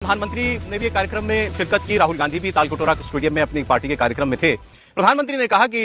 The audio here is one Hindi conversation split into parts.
प्रधानमंत्री ने भी एक कार्यक्रम में शिरकत की। राहुल गांधी भी तालकटोरा स्टेडियम में अपनी पार्टी के कार्यक्रम में थे। प्रधानमंत्री ने कहा कि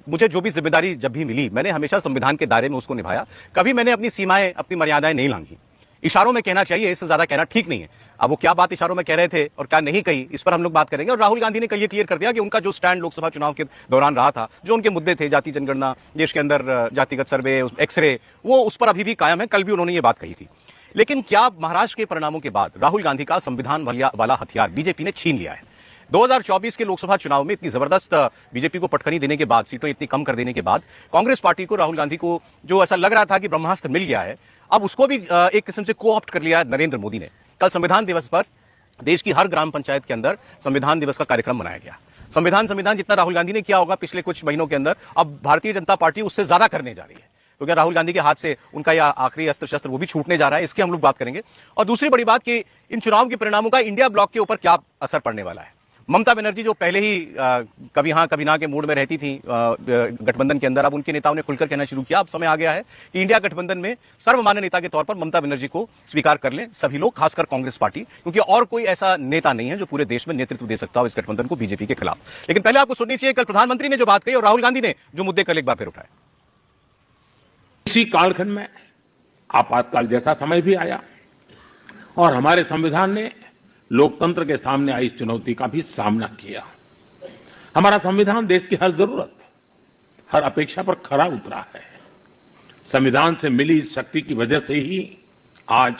मुझे जो भी जिम्मेदारी जब भी मिली, मैंने हमेशा संविधान के दायरे में उसको निभाया। कभी मैंने अपनी सीमाएं, अपनी मर्यादाएं नहीं लांघी। इशारों में कहना चाहिए, इससे ज्यादा कहना ठीक नहीं है। अब वो क्या बात इशारों में कह रहे थे और क्या नहीं कही, इस पर हम लोग बात करेंगे। और राहुल गांधी ने कल ये क्लियर कर दिया कि उनका जो स्टैंड लोकसभा चुनाव के दौरान रहा था, जो उनके मुद्दे थे, जाति जनगणना, देश के अंदर जातिगत सर्वे, एक्सरे, वो उस पर अभी भी कायम है। कल भी उन्होंने ये बात कही थी। लेकिन क्या महाराष्ट्र के परिणामों के बाद राहुल गांधी का संविधान वाला हथियार बीजेपी ने छीन लिया है? 2024 के लोकसभा चुनाव में इतनी जबरदस्त बीजेपी को पटखनी देने के बाद, सीटें इतनी कम कर देने के बाद, कांग्रेस पार्टी को, राहुल गांधी को जो ऐसा लग रहा था कि ब्रह्मास्त्र मिल गया है, अब उसको भी एक किस्म से को-ऑप्ट कर लिया नरेंद्र मोदी ने। कल संविधान दिवस पर देश की हर ग्राम पंचायत के अंदर संविधान दिवस का कार्यक्रम मनाया गया। संविधान जितना राहुल गांधी ने किया होगा पिछले कुछ महीनों के अंदर, अब भारतीय जनता पार्टी उससे ज्यादा करने जा रही है। तो क्या राहुल गांधी के हाथ से उनका यह आखिरी अस्त्र शस्त्र वो भी छूटने जा रहा है? इसकी हम लोग बात करेंगे। और दूसरी बड़ी बात कि इन चुनाव के परिणामों का इंडिया ब्लॉक के ऊपर क्या असर पड़ने वाला है। ममता बनर्जी जो पहले ही कभी हाँ कभी ना के मूड में रहती थी गठबंधन के अंदर, अब उनके नेताओं ने खुलकर कहना शुरू किया। अब समय आ गया है कि इंडिया गठबंधन में सर्वमान्य नेता के तौर पर ममता बनर्जी को स्वीकार कर लें सभी लोग, खासकर कांग्रेस पार्टी, क्योंकि और कोई ऐसा नेता नहीं है जो पूरे देश में नेतृत्व दे सकता हो इस गठबंधन को बीजेपी के खिलाफ। लेकिन पहले आपको सुननी चाहिए कल प्रधानमंत्री ने जो बात कही और राहुल गांधी ने जो मुद्दे कल एक बार फिर उठाए। इसी कालखंड में आपातकाल जैसा समय भी आया और हमारे संविधान ने लोकतंत्र के सामने आई इस चुनौती का भी सामना किया। हमारा संविधान देश की हर जरूरत, हर अपेक्षा पर खरा उतरा है। संविधान से मिली इस शक्ति की वजह से ही आज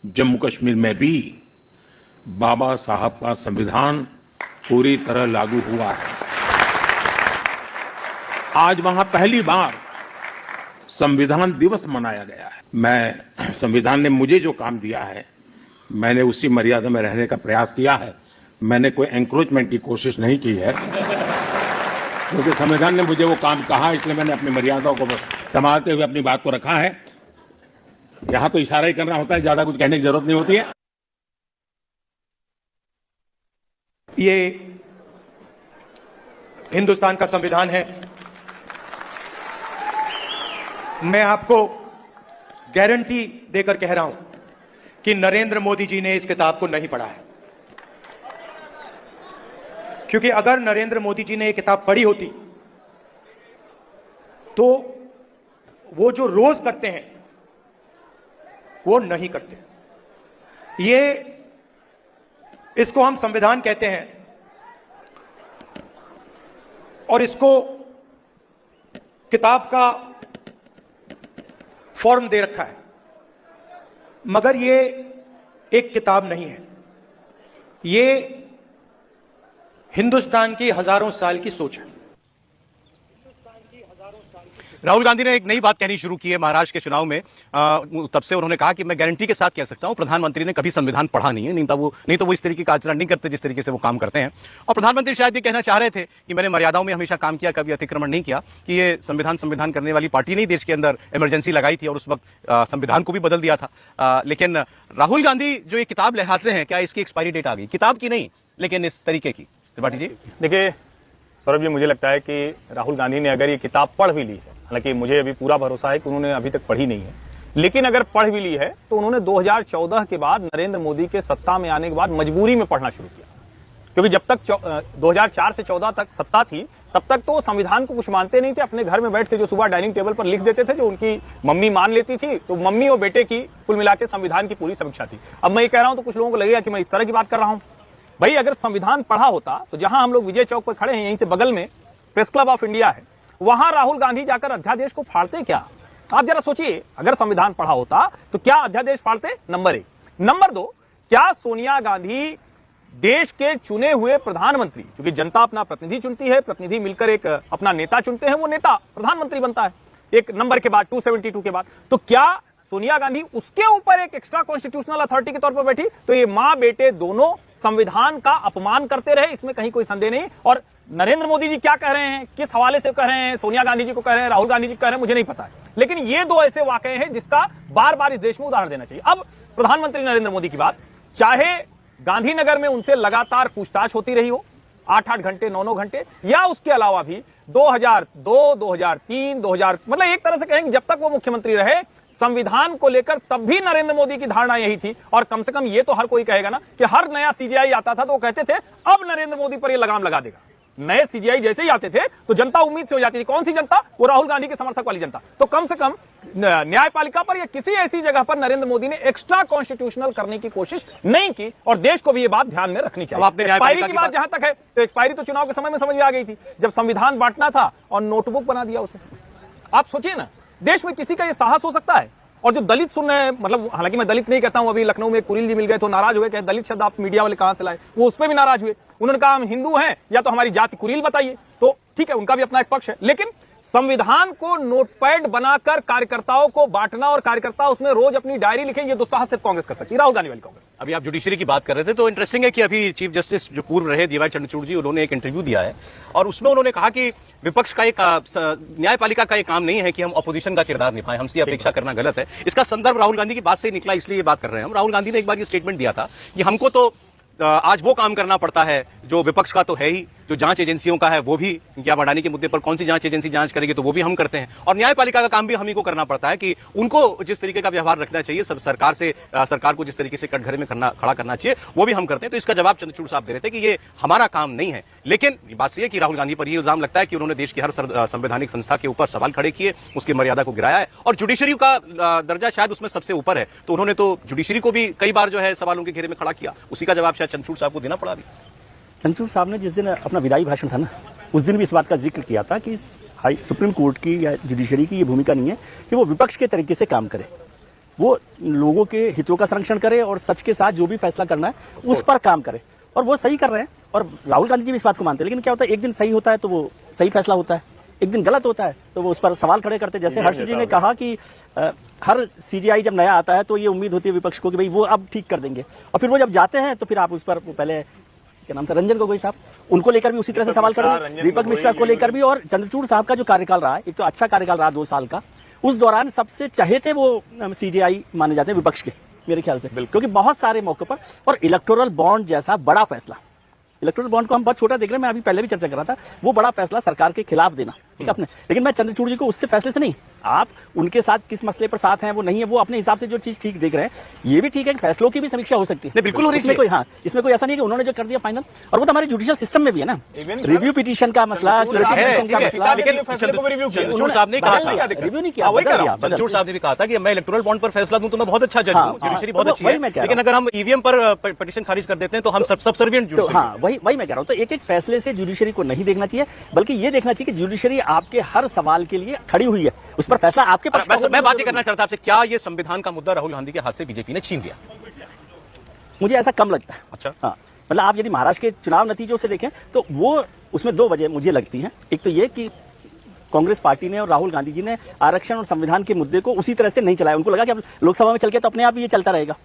जम्मू कश्मीर में भी बाबा साहब का संविधान पूरी तरह लागू हुआ है। आज वहां पहली बार संविधान दिवस मनाया गया है। मैं संविधान ने मुझे जो काम दिया है, मैंने उसी मर्यादा में रहने का प्रयास किया है। मैंने कोई एंक्रोचमेंट की कोशिश नहीं की है, क्योंकि संविधान ने मुझे वो काम कहा, इसलिए मैंने अपनी मर्यादाओं को संभालते हुए अपनी बात को रखा है। यहां तो इशारा ही करना होता है, ज्यादा कुछ कहने की जरूरत नहीं होती है। ये हिंदुस्तान का संविधान है। मैं आपको गारंटी देकर कह रहा हूं कि नरेंद्र मोदी जी ने इस किताब को नहीं पढ़ा है, क्योंकि अगर नरेंद्र मोदी जी ने यह किताब पढ़ी होती तो वो जो रोज करते हैं वो नहीं करते। इसको हम संविधान कहते हैं और इसको किताब का फॉर्म दे रखा है, मगर ये एक किताब नहीं है। ये हिंदुस्तान की हजारों साल की सोच है। राहुल गांधी ने एक नई बात कहनी शुरू की है महाराष्ट्र के चुनाव में। तब से उन्होंने कहा कि मैं गारंटी के साथ कह सकता हूं प्रधानमंत्री ने कभी संविधान पढ़ा नहीं है, नहीं तो वो इस तरीके का आचरण नहीं करते जिस तरीके से वो काम करते हैं। और प्रधानमंत्री शायद ये कहना चाह रहे थे कि मैंने मर्यादाओं में हमेशा काम किया, कभी अतिक्रमण नहीं किया, कि ये संविधान करने वाली पार्टी नहीं देश के अंदर इमरजेंसी लगाई थी और उस वक्त संविधान को भी बदल दिया था। लेकिन राहुल गांधी जो ये किताब लहराते हैं, क्या इसकी एक्सपायरी डेट आ गई? किताब की नहीं, लेकिन इस तरीके की। त्रिपाठी जी देखिए सौरभ जी, मुझे लगता है कि राहुल गांधी ने अगर ये किताब पढ़ भी ली है, हालांकि मुझे अभी पूरा भरोसा है कि उन्होंने अभी तक पढ़ी नहीं है, लेकिन अगर पढ़ भी ली है तो उन्होंने 2014 के बाद नरेंद्र मोदी के सत्ता में आने के बाद मजबूरी में पढ़ना शुरू किया। क्योंकि जब तक 2004 से 14 तक सत्ता थी, तब तक तो संविधान को कुछ मानते नहीं थे। अपने घर में बैठ के जो सुबह डाइनिंग टेबल पर लिख देते थे, जो उनकी मम्मी मान लेती थी, तो मम्मी और बेटे की कुल मिला के संविधान की पूरी समीक्षा थी। अब मैं ये कह रहा हूं तो कुछ लोगों को लगेगा कि मैं इस तरह की बात कर रहा हूं। भाई अगर संविधान पढ़ा होता तो जहां हम लोग विजय चौक पर खड़े हैं, यहीं से बगल में प्रेस क्लब ऑफ इंडिया है, वहां राहुल गांधी जाकर अध्यादेश को फाड़ते क्या? आप जरा सोचिए, अगर संविधान पढ़ा होता तो क्या अध्यादेश फाड़ते? नंबर 1। नंबर 2, क्या सोनिया गांधी देश के चुने हुए प्रधानमंत्री, क्योंकि जनता अपना प्रतिनिधि चुनती है, प्रतिनिधि मिलकर एक अपना नेता चुनते हैं, वो नेता प्रधानमंत्री बनता है एक नंबर के बाद, 272 के बाद, तो क्या सोनिया गांधी उसके ऊपर एक एक्स्ट्रा कॉन्स्टिट्यूशनल अथॉरिटी के तौर पर बैठी? तो ये मां बेटे दोनों संविधान का अपमान करते रहे, इसमें कहीं कोई संदेह नहीं। और नरेंद्र मोदी जी क्या कह रहे हैं, किस हवाले से कह रहे हैं, सोनिया गांधी जी को कह रहे हैं, राहुल गांधी जी को कह रहे हैं, मुझे नहीं पता है, लेकिन ये दो ऐसे वाकये हैं जिसका बार बार इस देश में उदाहरण देना चाहिए। अब प्रधानमंत्री नरेंद्र मोदी की बात, चाहे गांधीनगर में उनसे लगातार पूछताछ होती रही हो 8-8 घंटे 9-9 घंटे, या उसके अलावा भी 2002, 2003, 2000 मतलब एक तरह से कहेंगे जब तक वो मुख्यमंत्री रहे, संविधान को लेकर तब भी नरेंद्र मोदी की धारणा यही थी, और कम से कम ये तो हर कोई कहेगा ना कि हर नया सीजीआई आता था तो वो कहते थे अब नरेंद्र मोदी पर ये लगाम लगा देगा। नए सीजीआई जैसे ही आते थे तो जनता उम्मीद से हो जाती थी। कौन सी जनता? वो राहुल गांधी के समर्थक वाली जनता। तो कम से कम न्यायपालिका पर या किसी ऐसी जगह पर नरेंद्र मोदी ने एक्स्ट्रा कॉन्स्टिट्यूशनल करने की कोशिश नहीं की, और देश को भी ये बात ध्यान में रखनी चाहिए। एक्सपायरी की बात जहां तक है तो एक्सपायरी तो चुनाव के समय में समझ में आ गई थी, जब संविधान बांटना था और नोटबुक बना दिया उसे। आप सोचिए ना, देश में किसी का ये साहस हो सकता है? और जो दलित सुन रहे हैं, मतलब हालांकि मैं दलित नहीं कहता हूं, अभी लखनऊ में कुरील जी मिल गए तो नाराज हुए, कहे दलित शब्द आप मीडिया वाले कहां से लाए, वो उस पर भी नाराज हुए। उन्होंने कहा हम हिंदू हैं या तो हमारी जाति कुरील बताइए। तो ठीक है, उनका भी अपना एक पक्ष है, लेकिन संविधान को नोटपैड बनाकर कार्यकर्ताओं को बांटना और कार्यकर्ता उसमें रोज अपनी डायरी लिखें, ये दुस्साहस सिर्फ कांग्रेस कर सकती है, राहुल गांधी वाली कांग्रेस। अभी आप जुडिशरी की बात कर रहे थे तो इंटरेस्टिंग है कि अभी चीफ जस्टिस जो पूर्व रहे डीवाई चंद्रचूड़ जी, उन्होंने एक इंटरव्यू दिया है और उसमें उन्होंने कहा कि विपक्ष का एक न्यायपालिका का एक काम नहीं है कि हम अपोजिशन का किरदार निभाएं, हमसे अपेक्षा करना गलत है। इसका संदर्भ राहुल गांधी की बात से निकला, इसलिए ये बात कर रहे हैं हम। राहुल गांधी ने एक बार ये स्टेटमेंट दिया था कि हमको तो आज वो काम करना पड़ता है जो विपक्ष का तो है ही, जो जांच एजेंसियों का है वो भी, क्या बढ़ाने के मुद्दे पर कौन सी जांच एजेंसी जांच करेगी तो वो भी हम करते हैं, और न्यायपालिका का काम भी हम ही को करना पड़ता है कि उनको जिस तरीके का व्यवहार रखना चाहिए, सब सरकार को जिस तरीके से कटघरे में खड़ा करना चाहिए वो भी हम करते हैं। तो इसका जवाब चंद्रचूड़ साहब दे रहे थे कि ये हमारा काम नहीं है। लेकिन बात यह है कि राहुल गांधी पर यह इल्जाम लगता है कि उन्होंने देश की हर संवैधानिक संस्था के ऊपर सवाल खड़े किए, उसकी मर्यादा को गिराया है, और जुडिशरी का दर्जा शायद उसमें सबसे ऊपर है, तो उन्होंने तो जुडिशरी को भी कई बार जो है सवालों के घेरे में खड़ा किया। उसी का जवाब शायद चंद्रचूड़ साहब को देना पड़ा। चंद्रचूड़ साहब ने जिस दिन अपना विदाई भाषण था ना, उस दिन भी इस बात का जिक्र किया था कि सुप्रीम कोर्ट की या जुडिशरी की ये भूमिका नहीं है कि वो विपक्ष के तरीके से काम करे, वो लोगों के हितों का संरक्षण करे और सच के साथ जो भी फैसला करना है उस पर काम करे, और वो सही कर रहे हैं। और राहुल गांधी जी भी इस बात को मानते हैं। लेकिन क्या होता है, एक दिन सही होता है तो वो सही फैसला होता है, एक दिन गलत होता है तो वो उस पर सवाल खड़े करते हैं। जैसे हर्ष जी ने कहा कि हर सीजीआई जब नया आता है तो ये उम्मीद होती है विपक्ष को कि भाई वो अब ठीक कर देंगे, और फिर वो जब जाते हैं तो फिर आप उस पर पहले क्या नाम था, रंजन गोगोई साहब, उनको लेकर भी उसी तरह से सवाल खड़े, दीपक मिश्रा को लेकर भी। और चंद्रचूड़ साहब का जो कार्यकाल रहा, एक तो अच्छा कार्यकाल रहा 2 साल का, उस दौरान सबसे चहेते वो सीजीआई माने जाते हैं विपक्ष के, मेरे ख्याल से, क्योंकि बहुत सारे मौके पर। और इलेक्टोरल बॉन्ड जैसा बड़ा फैसला, इलेक्टोरल बॉन्ड को हम बहुत छोटा देख रहे हैं, मैं अभी पहले भी चर्चा कर रहा था, वो बड़ा फैसला सरकार के खिलाफ देना, ठीक है अपने। लेकिन मैं चंद्रचूड़ जी को उससे फैसले से नहीं, आप उनके साथ किस मसले पर साथ हैं वो नहीं है, वो अपने हिसाब से जो चीज ठीक देख रहे हैं, ये भी ठीक है कि फैसलों की भी समीक्षा हो सकती है, बिल्कुल। और इसमें कोई इसमें कोई ऐसा नहीं है कि उन्होंने जो कर दिया फाइनल, और वो तो हमारे जुडिशियल सिस्टम में भी है ना, रिव्यू पिटीशन का मसला, लेकिन चंद्रचूड़ साहब ने कहा था, रिव्यू नहीं किया, चंद्रचूड़ साहब ने भी कहा था कि मैं इलेक्टोरल बॉन्ड पर फैसला दूं तो मैं बहुत अच्छा जज हूं, जुडिशरी बहुत अच्छी है, लेकिन अगर हम ईवीएम पर पिटीशन खारिज कर देते हैं तो हम सबसर्विएंट जुडिशरी। हाँ, वही मैं कह रहा हूं। तो एक एक फैसले से जुडिशरी को नहीं देखना चाहिए, बल्कि ये देखना चाहिए कि जुडिशरी आपके हर सवाल के लिए खड़ी हुई है, उस पर फैसला आपके पास। मैं बात करना चाहता आपसे, क्या ये संविधान का मुद्दा राहुल गांधी के हाथ से बीजेपी ने छीन लिया? मुझे ऐसा कम लगता है। अच्छा, हाँ, मतलब आप यदि महाराष्ट्र के चुनाव नतीजों से देखें तो वो उसमें 2 वजह मुझे लगती हैं। एक तो ये कि कांग्रेस पार्टी ने और राहुल गांधी जी ने आरक्षण और संविधान के मुद्दे को उसी तरह से नहीं चलाया। उनको लगा कि अब लोकसभा में चल के तो अपने आप ये चलता रहेगा,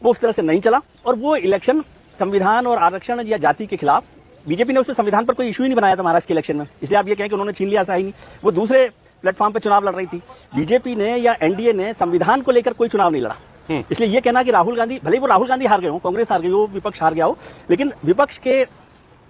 वो उस तरह से नहीं चला, और वो इलेक्शन संविधान और आरक्षण या जाति के खिलाफ, बीजेपी ने उसमें संविधान पर कोई इशू ही नहीं बनाया था महाराष्ट्र के इलेक्शन में, इसलिए आप ये कहें कि उन्होंने छीन लिया, ऐसा ही नहीं। वो दूसरे प्लेटफॉर्म पर चुनाव लड़ रही थी, बीजेपी ने या एनडीए ने संविधान को लेकर कोई चुनाव नहीं लड़ा। इसलिए ये कहना कि राहुल गांधी, भले वो राहुल गांधी हार गए हो, कांग्रेस हार गई हो, विपक्ष हार गया हो, लेकिन विपक्ष के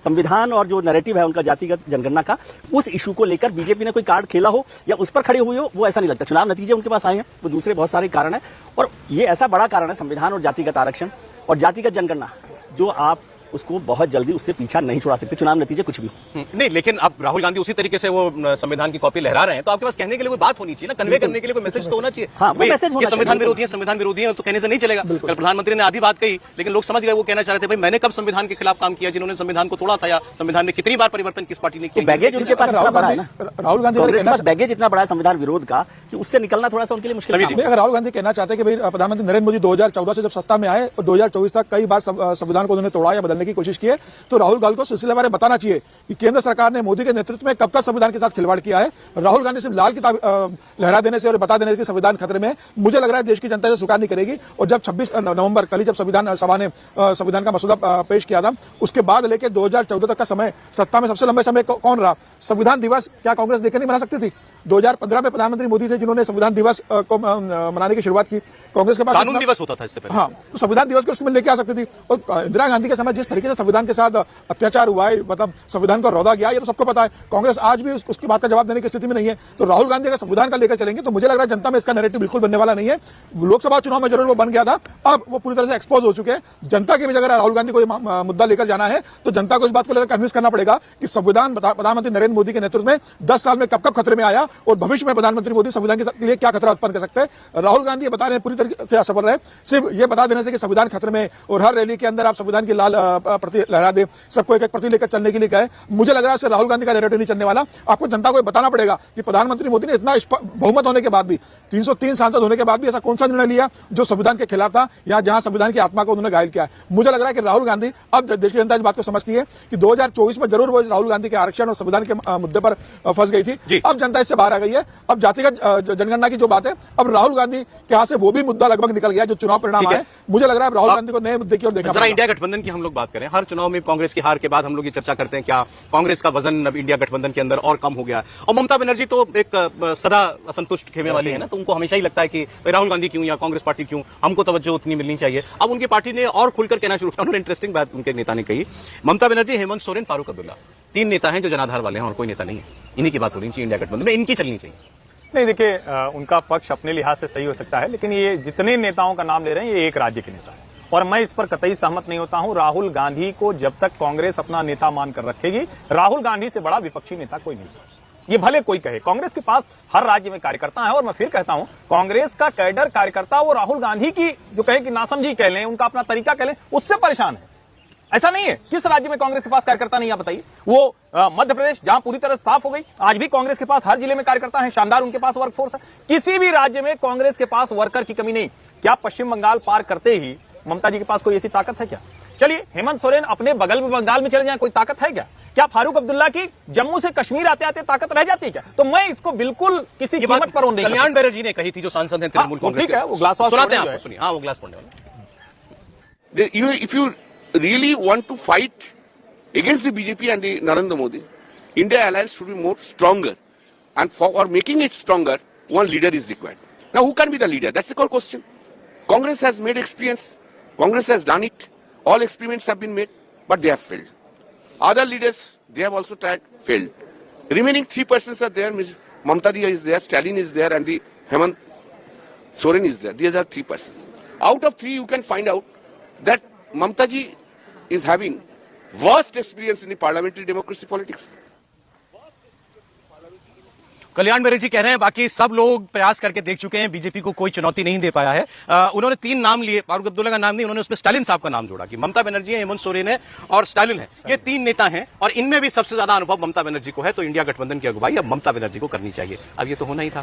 संविधान और जो नैरेटिव है उनका जातिगत जनगणना का, उस इशू को लेकर बीजेपी ने कोई कार्ड खेला हो या उस पर खड़े हुए हो, वो ऐसा नहीं लगता। चुनाव नतीजे उनके पास आए हैं, वो दूसरे बहुत सारे कारण है, और ये ऐसा बड़ा कारण है संविधान और जातिगत आरक्षण और जातिगत जनगणना, जो आप उसको बहुत जल्दी उससे पीछा नहीं छुड़ा सकते, चुनाव नतीजे कुछ भी नहीं। लेकिन अब राहुल गांधी उसी तरीके से वो संविधान की कॉपी लहरा रहे हैं, तो आपके पास कहने के लिए कोई बात होनी चाहिए ना, कन्वे करने के लिए कोई मैसेज तो होना चाहिए। हाँ, मैसेज होना संविधान विरोधी है, संविधान विरोधी है, तो कहने से नहीं चलेगा। कल प्रधानमंत्री ने आधी बात कही, लेकिन लोग समझ गए, वो कहना चाह रहे थे भाई मैंने कब संविधान के खिलाफ काम किया, जिन्होंने संविधान को तोड़ा था, या संविधान में कितनी बार परिवर्तन किस पार्टी ने किया। बैगेज उनके पास इतना बड़ा है ना, राहुल गांधी के पास बैगेज इतना बड़ा है संविधान विरोध का कि उससे निकलना थोड़ा सा उनके लिए मुश्किल है। अगर राहुल गांधी कहना चाहते हैं कि भाई प्रधानमंत्री नरेंद्र मोदी 2014 से जब सत्ता में आए और 2024 तक कई बार संविधान को उन्होंने तोड़ा या बदलने की कोशिश की है, तो राहुल गांधी को सिलसिलेवार बताना चाहिए कि केंद्र सरकार ने मोदी के नेतृत्व में कब कब संविधान के साथ खिलवाड़ किया है। राहुल गांधी सिर्फ लाल किताब लहरा देने से और बता देने से संविधान खतरे में, मुझे लग रहा है देश की जनता इसे स्वीकार नहीं करेगी। और जब 26 नवंबर कल जब संविधान सभा ने संविधान का मसौदा पेश किया था, उसके बाद लेकर 2014 तक का समय सत्ता में सबसे लंबे समय कौन रहा? संविधान दिवस क्या कांग्रेस देकर नहीं बना सकती थी? 2015 में प्रधानमंत्री मोदी थे जिन्होंने संविधान दिवस को मनाने की शुरुआत की। कांग्रेस के पास कानून दिवस होता था इससे पहले। हाँ, तो संविधान दिवस को उसमें लेके आ सकती थी। और इंदिरा गांधी के समय जिस तरीके से संविधान के साथ अत्याचार हुआ है, मतलब संविधान को रौदा गया, ये तो सबको पता है। कांग्रेस आज भी उसकी बात का जवाब देने की स्थिति में नहीं है। तो राहुल गांधी अगर संविधान का लेकर चलेंगे तो मुझे लग रहा है जनता में इसका नैरेटिव बिल्कुल बनने वाला नहीं है। लोकसभा चुनाव में जरूर वो बन गया था, अब वो पूरी तरह से एक्सपोज हो चुके हैं। जनता के बीच अगर राहुल गांधी को ये मुद्दा लेकर जाना है तो जनता को इस बात को लेकर कन्विंस करना पड़ेगा कि संविधान प्रधानमंत्री नरेंद्र मोदी के नेतृत्व में 10 साल में कब कब खतरे में आया और भविष्य में प्रधानमंत्री मोदी संविधान के लिए क्या खतरा उत्पन्न कर सकते हैं। राहुल गांधी ये बता रहे हैं पूरी तरीके से असफल रहे। सिर्फ ये बता देने से कि संविधान खतरे में और हर रैली के अंदर आप संविधान की लाल प्रति लहरा दे, सबको एक एक प्रति लेकर चलने के लिए कहे, मुझे लग रहा है राहुल गांधी का नैरेटिव नहीं चलने वाला। आपको जनता को बताना पड़ेगा कि प्रधानमंत्री मोदी ने इतना बहुमत होने के बाद भी, 303 सांसद होने के बाद भी ऐसा कौन सा निर्णय लिया जो संविधान के खिलाफ था या जहां संविधान की आत्मा को उन्होंने घायल किया है। मुझे लग रहा है कि राहुल गांधी, अब देश की जनता इस बात को समझती है कि 2024 में जरूर वो राहुल गांधी के आरक्षण और संविधान के मुद्दे पर फंस गई थी। अब जनता इससे बाहर आ गई है। अब जातिगत जनगणना की जो बात है, अब राहुल गांधी के हाथ से वो भी मुद्दा लगभग निकल गया जो चुनाव परिणाम आए। मुझे लग रहा है राहुल गांधी को नए मुद्दे की ओर देखना जरा इंडिया गठबंधन की हम लोग बात करें। हर चुनाव में कांग्रेस की हार के बाद हम लोग ये चर्चा करते हैं क्या कांग्रेस का वजन अब इंडिया गठबंधन के अंदर और कम हो गया। और ममता बनर्जी तो एक सदा असंतुष्ट खेमे वाली है ना, तो उनको हमेशा ही लगता है कि राहुल गांधी क्यों या कांग्रेस पार्टी क्यों, हमको तवज्जो उतनी मिलनी चाहिए। अब उनकी पार्टी ने और खुलकर कहना शुरू किया। उन्होंने इंटरेस्टिंग बात उनके नेता ने कही, ममता बनर्जी, हेमंत सोरेन, फारूक अब्दुल्ला, 3 नेता हैं जो जनाधार वाले हैं और कोई नेता नहीं है। इन्हीं की बात होनी चाहिए इंडिया गठबंधन में, इनकी चलनी चाहिए। नहीं, देखिए, उनका पक्ष अपने लिहाज से सही हो सकता है, लेकिन ये जितने नेताओं का नाम ले रहे हैं ये एक राज्य के नेता है और मैं इस पर कतई सहमत नहीं होता हूं। राहुल गांधी को जब तक कांग्रेस अपना नेता मानकर रखेगी, राहुल गांधी से बड़ा विपक्षी नेता कोई नहीं है। ये भले कोई कहे, कांग्रेस के पास हर राज्य में कार्यकर्ता है और मैं फिर कहता हूं कांग्रेस का कैडर कार्यकर्ता वो राहुल गांधी की जो कहे कि नासमझी कह लें, उनका अपना तरीका कह लें, उससे परेशान है। ऐसा नहीं है। किस राज्य में कांग्रेस के पास कार्यकर्ता नहीं है बताइए। वो मध्य प्रदेश जहां पूरी तरह साफ हो गई, आज भी कांग्रेस के पास हर जिले में कार्यकर्ता है, शानदार उनके पास वर्कफोर्स है। किसी भी राज्य में कांग्रेस के पास वर्कर की कमी नहीं। क्या पश्चिम बंगाल पार करते ही ममता जी के पास कोई ऐसी ताकत है क्या? चलिए, हेमंत सोरेन अपने बगल में बंगाल में चले जाएं, कोई ताकत है क्या? क्या फारूक अब्दुल्ला की जम्मू से कश्मीर आते आते ताकत रह जाती है क्या? तो मैं इसको बिल्कुल किसी कीमत पर नहीं। कल्याण बैनर्जी ने कही थी, जो सांसद हैं तृणमूल कांग्रेस के। ठीक है, वो ग्लास सुनाते हैं आपको, सुनिए। हाँ, वो ग्लास पढ़ने वाला। If you really want to fight against the BJP and the Narendra Modi, India alliance should be more stronger, and for making it stronger, one leader is required. Now, who can be the leader? That's the core question. Congress has made experience. Congress has done it. All experiments have been made, but they have failed. Other leaders, they have also tried, failed. Remaining 3 persons are there. Mamta Ji is there, Stalin is there, and the Hemant Soren is there. These are 3 persons. Out of 3, you can find out that Mamta Ji is having worst experience in the parliamentary democracy politics. कल्याण बैनर्जी कह रहे हैं बाकी सब लोग प्रयास करके देख चुके हैं, बीजेपी को कोई चुनौती नहीं दे पाया है। उन्होंने 3 नाम लिए, फारूक अब्दुल्ला का नाम नहीं, उन्होंने उसमें स्टालिन साहब का नाम जोड़ा कि ममता बनर्जी है, हेमंत सोरेन है और स्टालिन है। ये 3 नेता हैं और इनमें भी सबसे ज्यादा अनुभव ममता बनर्जी को है। तो इंडिया गठबंधन की अगुवाई अब ममता बनर्जी को करनी चाहिए। अब ये तो होना ही था।